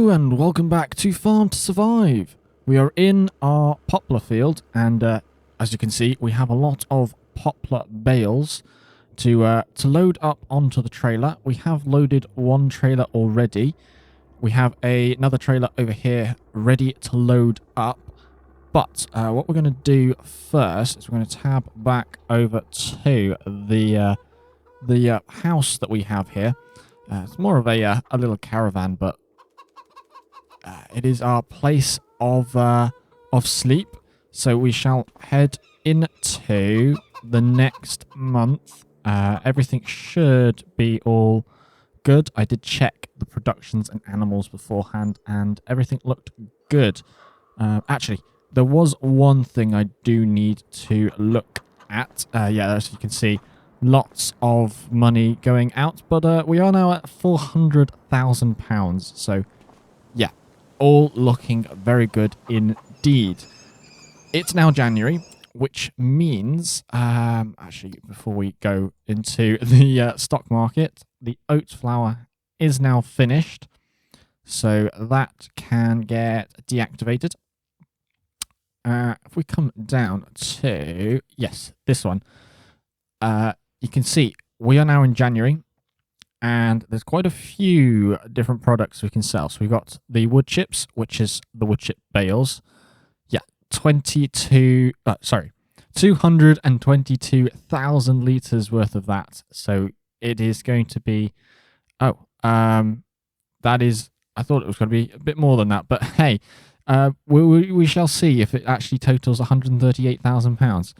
And welcome back to Farm to Survive. We are in our poplar field, and as you can see, we have a lot of poplar bales to load up onto the trailer. We have loaded one trailer already. We have another trailer over here ready to load up. But what we're going to do first is we're going to tab back over to the house that we have here. It's more of a little caravan, but it is our place of sleep. So we shall head into the next month. Everything should be all good. I did check the productions and animals beforehand, and everything looked good. Actually, there was one thing I do need to look at. Yeah, as you can see, lots of money going out, but we are now at £400,000. So, yeah, all looking very good indeed. It's now January, which means, actually, before we go into the stock market, the oat flour is now finished. So that can get deactivated. If we come down to, yes, this one, you can see we are now in January, and there's quite a few different products we can sell. So we've got the wood chips, which is the wood chip bales. Yeah, 222,000 litres worth of that. So it is going to be, that is, I thought it was going to be a bit more than that, but hey, we shall see if it actually totals £138,000.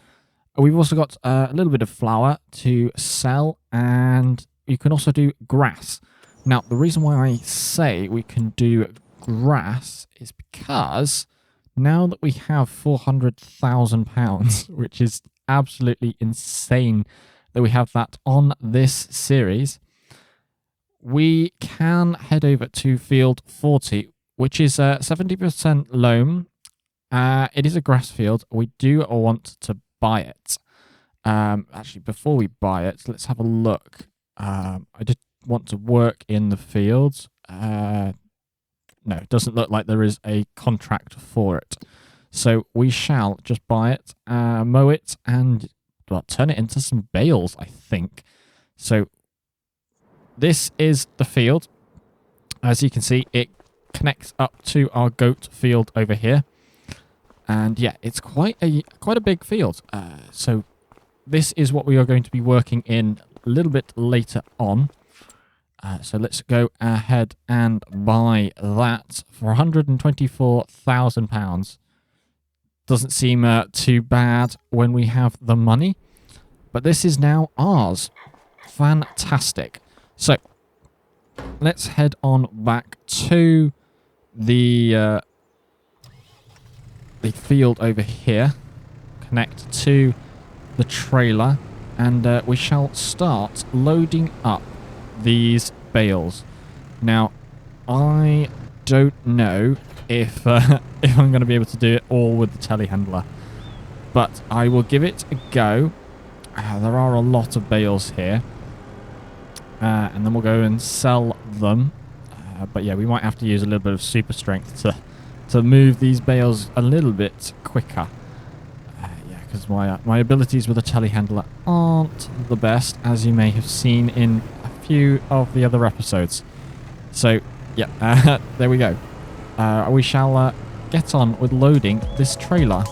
We've also got a little bit of flour to sell, and you can also do grass. Now, the reason why I say we can do grass is because now that we have £400,000, which is absolutely insane that we have that on this series, we can head over to field 40, which is 70% loam. It is a grass field. We do want to buy it. Actually, before we buy it, let's have a look. I did want to work in the fields. No, it doesn't look like there is a contract for it. So we shall just buy it, mow it, and turn it into some bales, I think. So this is the field. As you can see, it connects up to our goat field over here. And yeah, it's quite a big field. So this is what we are going to be working in a little bit later on. So let's go ahead and buy that for £124,000. Doesn't seem too bad when we have the money. But this is now ours. Fantastic. So let's head on back to the field over here. Connect to the trailer, and we shall start loading up these bales. Now, I don't know if if I'm going to be able to do it all with the telehandler, but I will give it a go. There are a lot of bales here, and then we'll go and sell them. But yeah, we might have to use a little bit of super strength to move these bales a little bit quicker. Yeah, because my abilities with a telehandler aren't the best, as you may have seen in a few of the other episodes. So yeah, there we go. We shall get on with loading this trailer.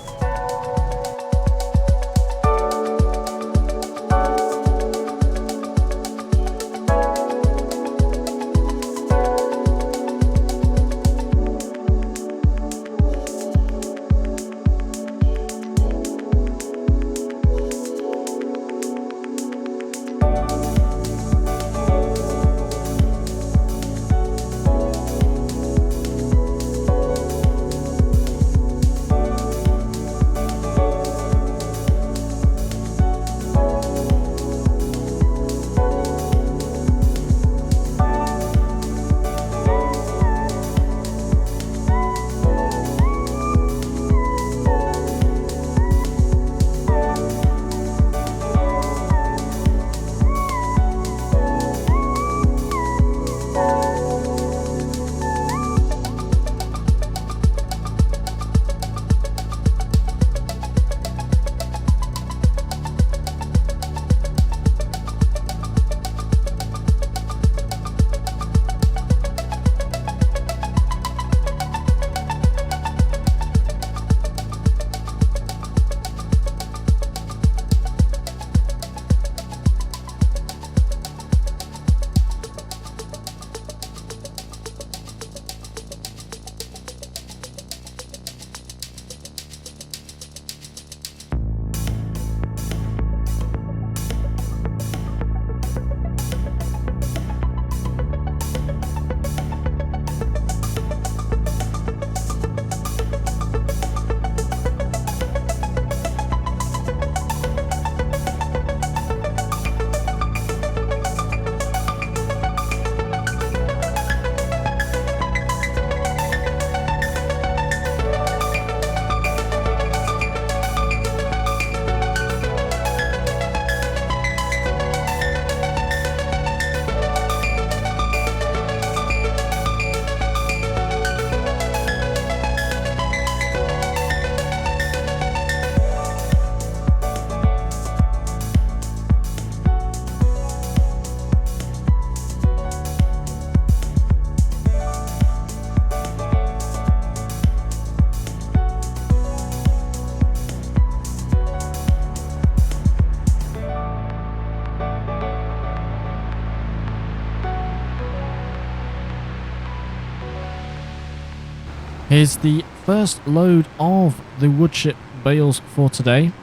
Here's the first load of the woodchip bales for today.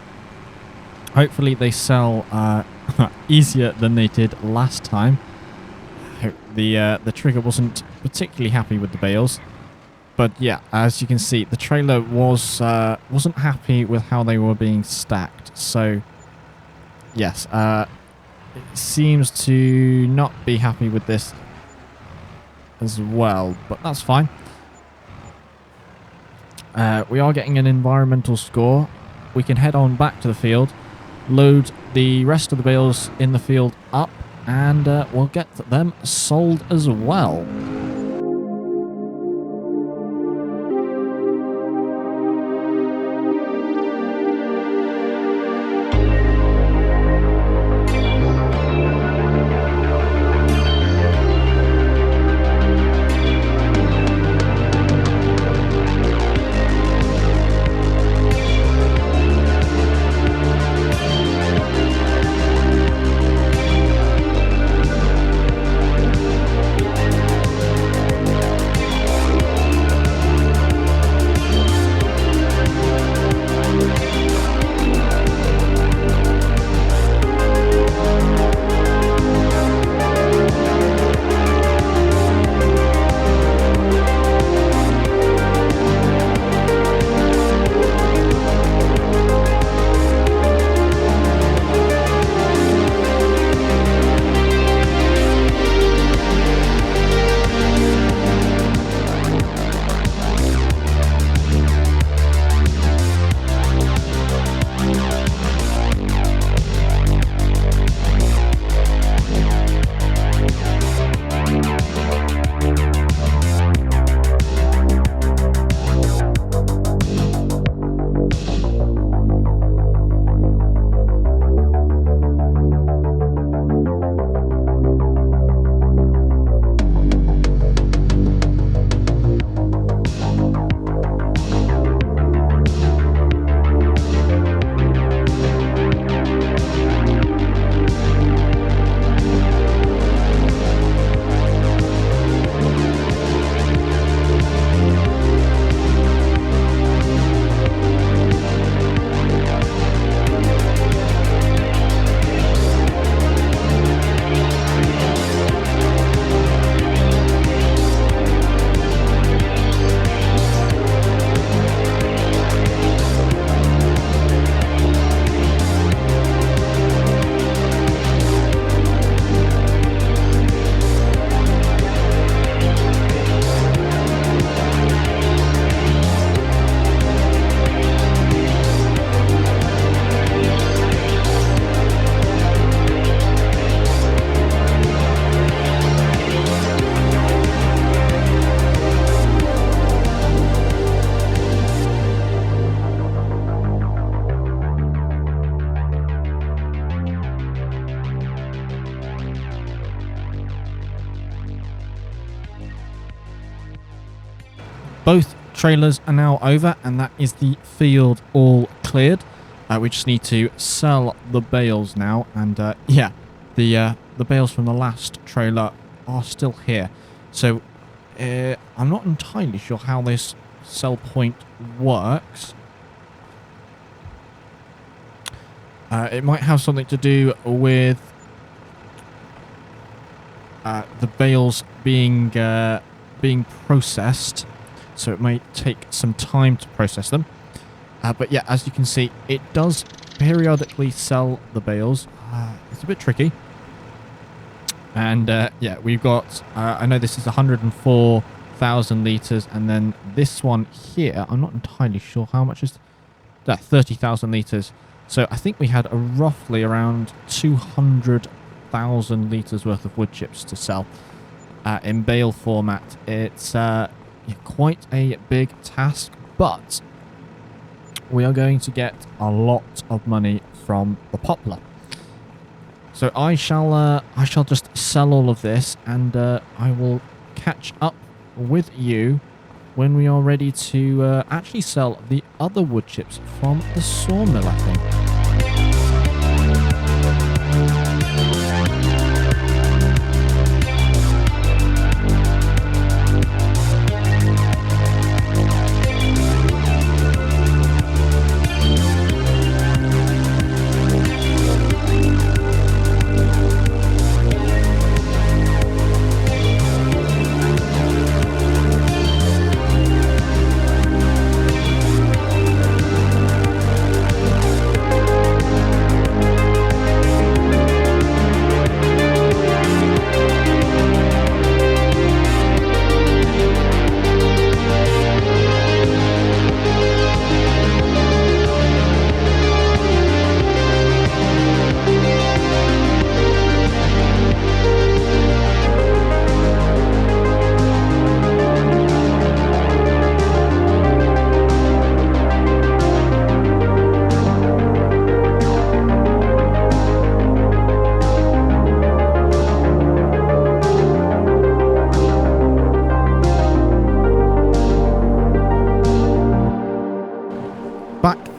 Hopefully they sell easier than they did last time. The trigger wasn't particularly happy with the bales. But yeah, as you can see, the trailer wasn't happy with how they were being stacked. So yes, it seems to not be happy with this as well, but that's fine. We are getting an environmental score. We can head on back to the field, load the rest of the bales in the field up, and we'll get them sold as well. Both trailers are now over, and that is the field all cleared. We just need to sell the bales now, and yeah, the bales from the last trailer are still here. So I'm not entirely sure how this sell point works. It might have something to do with the bales being processed, so it may take some time to process them. But yeah, as you can see, it does periodically sell the bales. It's a bit tricky. And yeah, we've got, I know this is 104,000 litres, and then this one here, I'm not entirely sure how much is that, 30,000 litres. So I think we had roughly around 200,000 litres worth of wood chips to sell in bale format. It's quite a big task, but we are going to get a lot of money from the poplar. So I shall just sell all of this, and I will catch up with you when we are ready to actually sell the other wood chips from the sawmill, I think.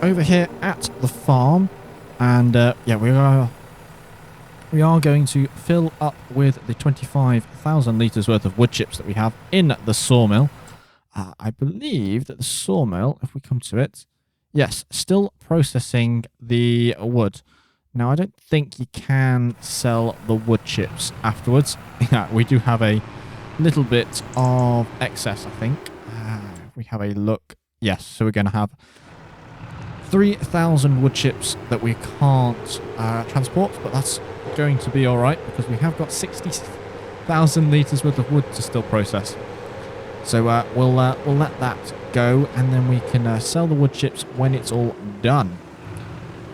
over here at the farm, and yeah, we are going to fill up with the 25,000 litres worth of wood chips that we have in the sawmill. I believe that the sawmill, if we come to it, yes, still processing the wood. Now, I don't think you can sell the wood chips afterwards. Yeah, we do have a little bit of excess, I think. If we have a look. Yes, so we're going to have 3,000 wood chips that we can't transport, but that's going to be all right because we have got 60,000 litres worth of wood to still process. So we'll let that go, and then we can sell the wood chips when it's all done.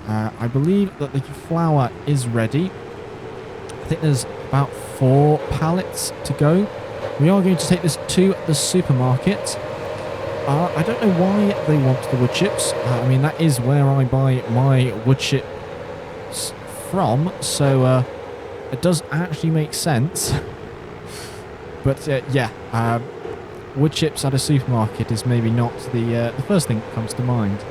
I believe that the flour is ready. I think there's about 4 pallets to go. We are going to take this to the supermarket. I don't know why they want the wood chips. I mean, that is where I buy my wood chips from, so it does actually make sense. But yeah, wood chips at a supermarket is maybe not the first thing that comes to mind.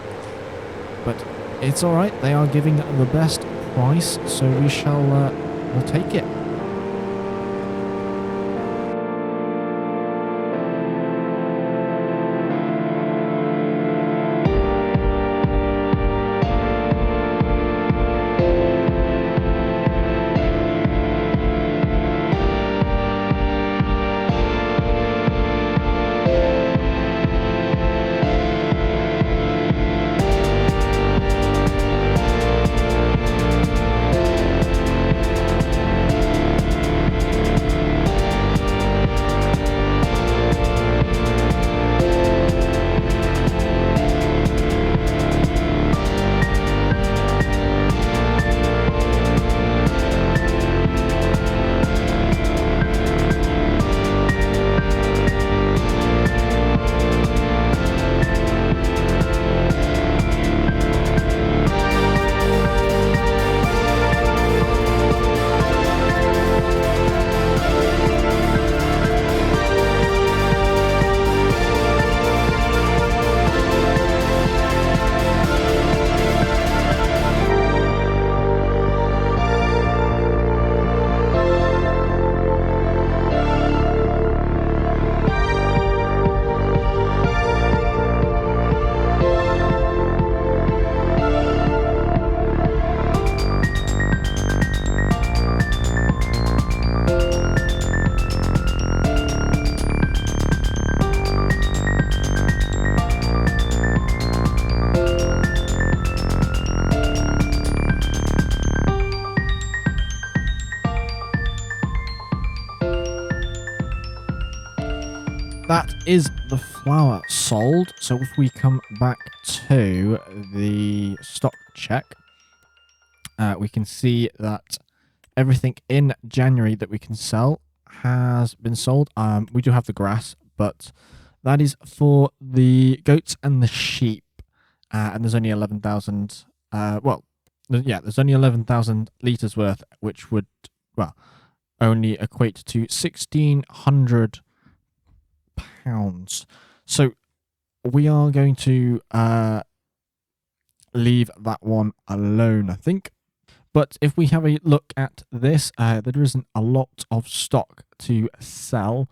But it's all right. They are giving the best price, so we shall we'll take it. That is the flour sold. So if we come back to the stock check, we can see that everything in January that we can sell has been sold. We do have the grass, but that is for the goats and the sheep. And there's only 11,000. There's only 11,000 litres worth, which would, well, only equate to 1,600 pounds. So we are going to leave that one alone, I think. But if we have a look at this, there isn't a lot of stock to sell.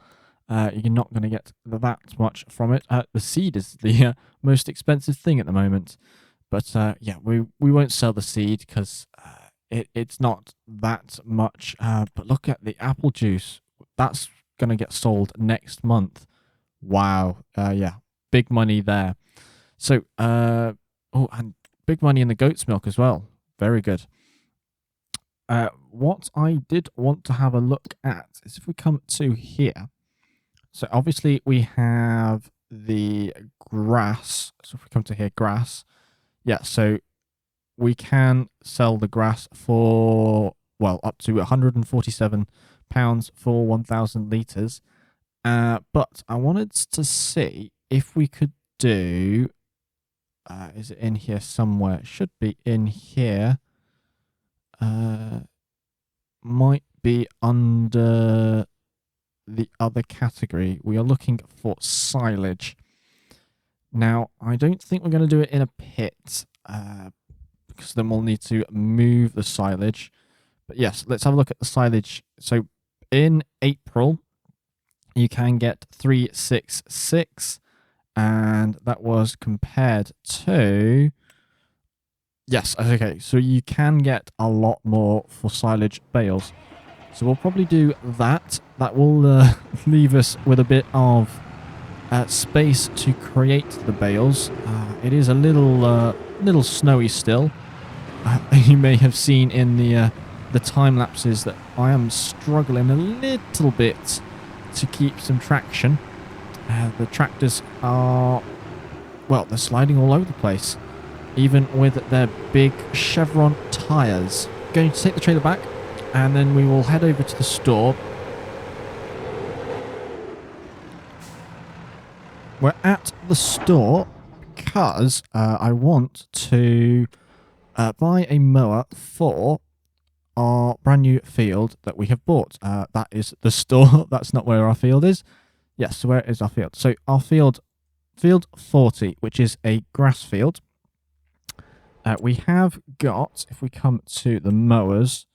You're not going to get that much from it. The seed is the most expensive thing at the moment. But yeah, we won't sell the seed because it's not that much. But look at the apple juice. That's going to get sold next month. Wow. Yeah, big money there. So, and big money in the goat's milk as well. Very good. What I did want to have a look at is if we come to here. So obviously we have the grass. So if we come to here, grass. Yeah, so we can sell the grass for, well, up to £147 for 1,000 litres. But I wanted to see if we could do, is it in here somewhere? It should be in here. Might be under the other category. We are looking for silage. Now, I don't think we're going to do it in a pit. because then we'll need to move the silage. But yes, let's have a look at the silage. So in April, you can get 366, and that was compared to... Yes, okay, so you can get a lot more for silage bales. So we'll probably do that. That will leave us with a bit of space to create the bales. It is a little snowy still. You may have seen in the time lapses that I am struggling a little bit to keep some traction. The tractors are, well, they're sliding all over the place, even with their big chevron tyres. Going to take the trailer back, and then we will head over to the store. We're at the store because I want to buy a mower for our brand new field that we have bought. That is the store. That's not where our field is. Yes, so where is our field? So our field 40, which is a grass field. We have got, if we come to the mowers,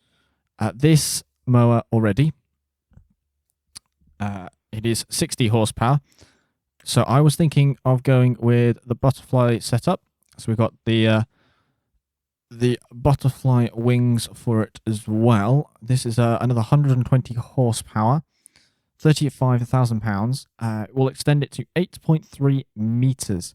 this mower already. It is 60 horsepower. So I was thinking of going with the butterfly setup. So we've got the butterfly wings for it as well. This is another 120 horsepower, 35,000 pounds. We'll extend it to 8.3 meters.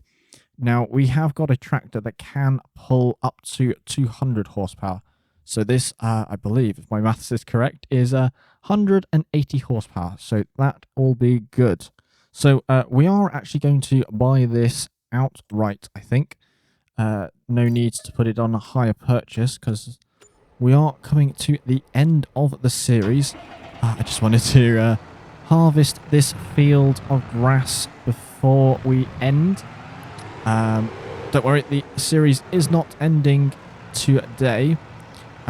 Now we have got a tractor that can pull up to 200 horsepower. So this, I believe, if my maths is correct, is 180 horsepower. So that will be good. So we are actually going to buy this outright, I think. No need to put it on a hire purchase because we are coming to the end of the series. I just wanted to harvest this field of grass before we end. Don't worry, the series is not ending today.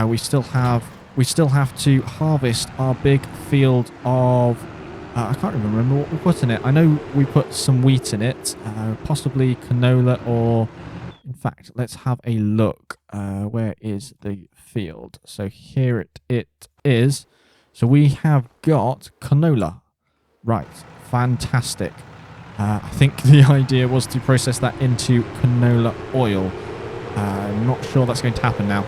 We still have to harvest our big field of... I can't even remember what we put in it. I know we put some wheat in it, possibly canola, or... In fact, let's have a look. Where is the field? So here it is. So we have got canola. Right, fantastic. I think the idea was to process that into canola oil. I'm not sure that's going to happen now.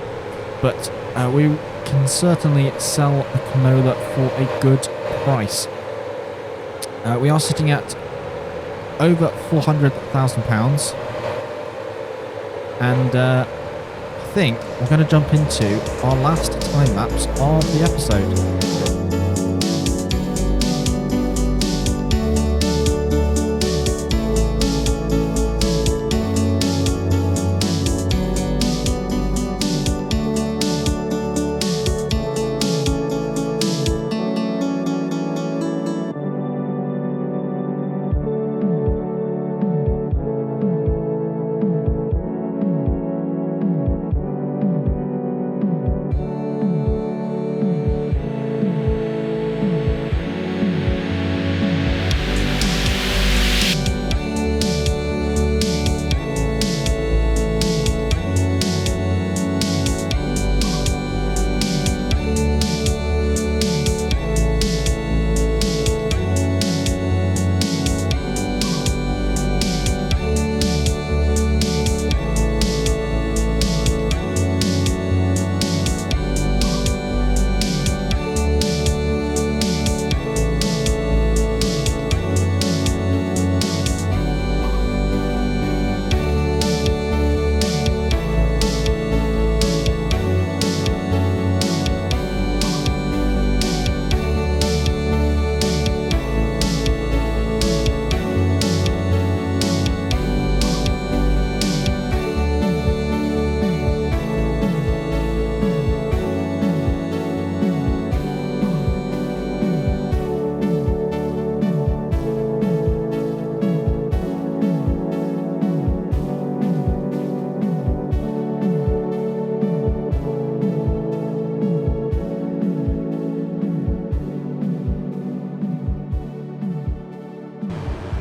But we can certainly sell the canola for a good price. We are sitting at over £400,000. And I think we're going to jump into our last time lapse of the episode.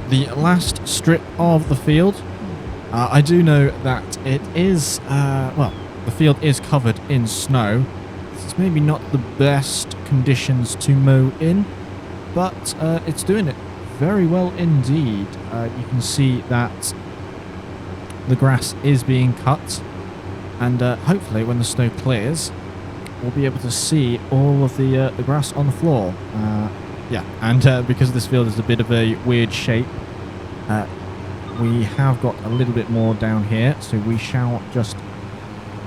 The last strip of the field I do know that it is, well, the field is covered in snow. It's maybe not the best conditions to mow in, but it's doing it very well indeed. You can see that the grass is being cut, and hopefully when the snow clears, we'll be able to see all of the grass on the floor. Yeah, and because this field is a bit of a weird shape, we have got a little bit more down here, so we shall just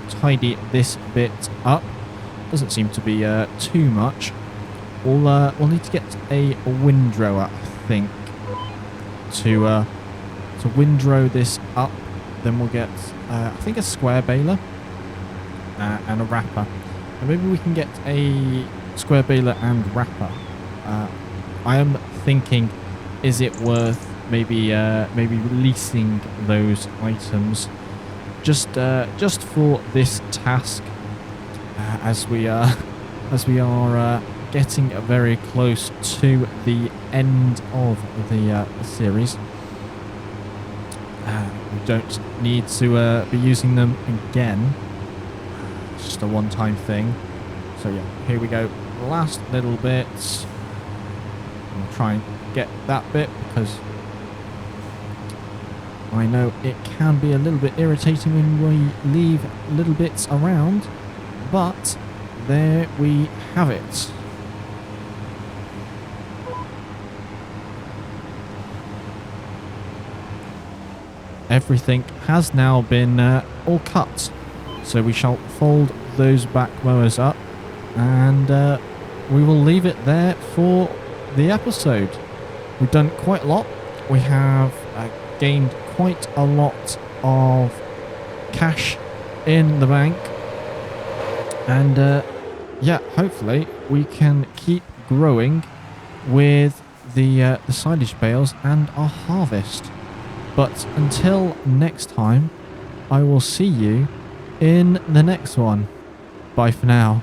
tidy this bit up. Doesn't seem to be too much. We'll need to get a windrower, I think, to windrow this up. Then we'll get, I think, a square baler and a wrapper. And maybe we can get a square baler and wrapper. I am thinking, is it worth maybe releasing those items just for this task, as we are getting very close to the end of the series. We don't need to be using them again. It's just a one-time thing. So yeah, here we go. Last little bit. I'll try and get that bit because I know it can be a little bit irritating when we leave little bits around, but there we have it. Everything has now been all cut, so we shall fold those back mowers up, and we will leave it there for the episode. We've done quite a lot. We have gained quite a lot of cash in the bank, and yeah, hopefully we can keep growing with the silage bales and our harvest. But until next time, I will see you in the next one. Bye for now.